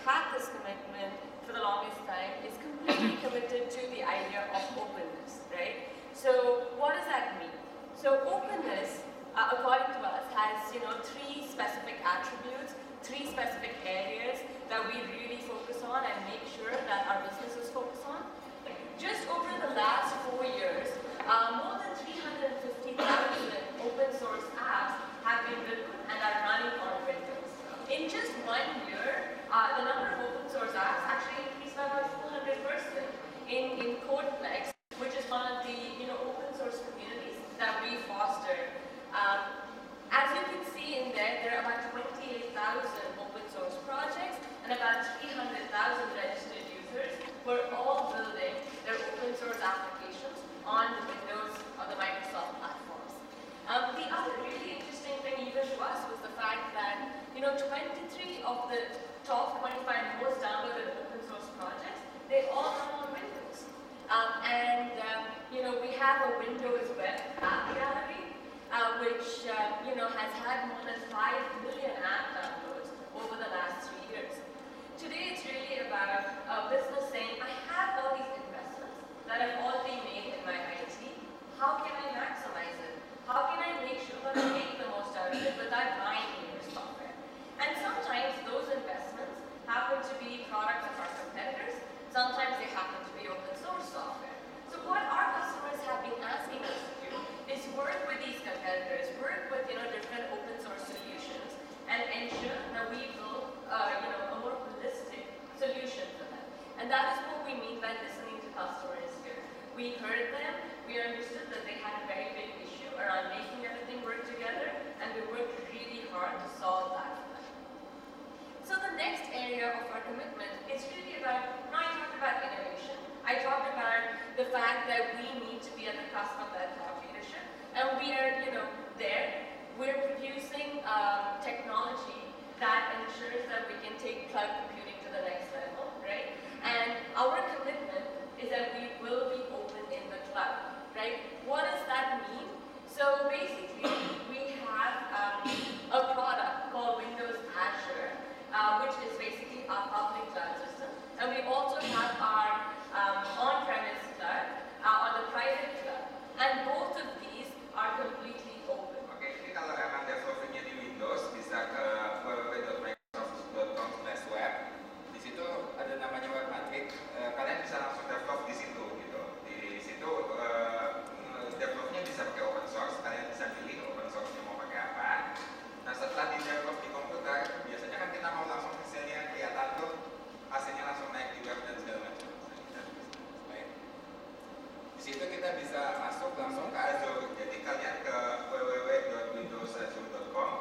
had this commitment for the longest time is completely committed to the idea of openness, right? So what does that mean? So openness, according to us, has three specific attributes, three specific areas that we really focus on and make sure that our businesses focus on. Just over the last 4 years, more than 350,000 open source apps have been written and are running on Windows. In just 1 year, the number of open source apps actually increased by about 400% in CodePlex, which is one of the open source communities that we foster. As you can see in there are about 28,000 open source projects and about 300,000 registered users who are all building their open source applications on the Windows or the Microsoft platforms. The other really interesting thing even to us was the fact that 23 of the top 25 most downloaded open source projects, they all run on Windows. We have a Windows web app gallery, which has had more than 5 million app downloads over the last 3 years. Today it's really about a business saying, I have all these investments that I've already made in my IT. How can I maximize it? How can I make sure that I make the most out of it without buying new software? And sometimes those investments happen to be products of our competitors. Sometimes they happen to be open source software. So what our customers have been asking us to do is work with these competitors, work with different open source solutions, and ensure that we build a more holistic solution for them. And that is what we mean by listening to customers here. We heard them, we understood that they had a very big issue around making everything work together, and we worked really hard to solve that for them. So the next area of our commitment is really about, I talked about innovation. I talked about the fact that we need to be at the cusp of that thought leadership, and we are, there. We're producing technology that ensures that we can take cloud computing to the next level, right? And our commitment is that we will be open in the cloud, right? What does that mean? So basically, we have a product called Windows Azure, which is basically our public cloud system. And we also have our on-premise cloud, or the private cloud. And both of these are completely open. Oke, jadi kalau emang development-nya di Windows, bisa ke www.microsoft.com/web. Di situ ada namanya web matrix. Kalian bisa langsung develop di situ, gitu. Di situ developnya bisa pakai open source. Kalian bisa pilih open source-nya mau pakai apa. Nah, setelah di develop di komputer, biasanya kan kita mau langsung hasilnya kelihatan tuh, hasilnya langsung naik di web dan segala macam. Di situ kita bisa masuk langsung ke Azure. Jadi kalian ke www.windowsazure.com,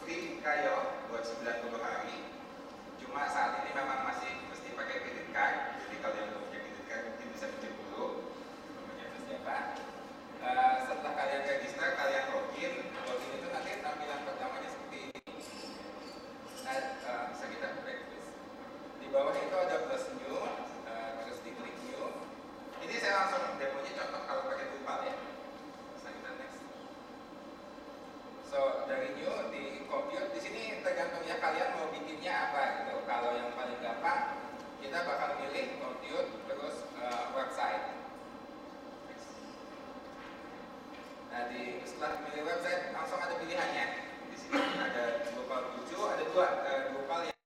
free trial buat 90 hari. Cuma saat ini memang masih mesti pakai credit card. Jadi kalau yang belum punya credit card mungkin bisa cek dulu namanya siapa. Setelah kalian register, kalian login itu nanti tampilan pertamanya seperti ini. Nah, bisa kita break please. Di bawah itu ada plus new, terus diklik new. Ini saya langsung demonya contoh kalau pakai Drupal ya. Bisa kita next. So dari new di compute, di sini tergantung ya kalian mau bikinnya apa gitu. Kalau yang paling gampang kita bakal milih compute terus website. Nah, setelah pilih website langsung ada pilihannya. Di sini ada Drupal 7, ada dua Drupal yang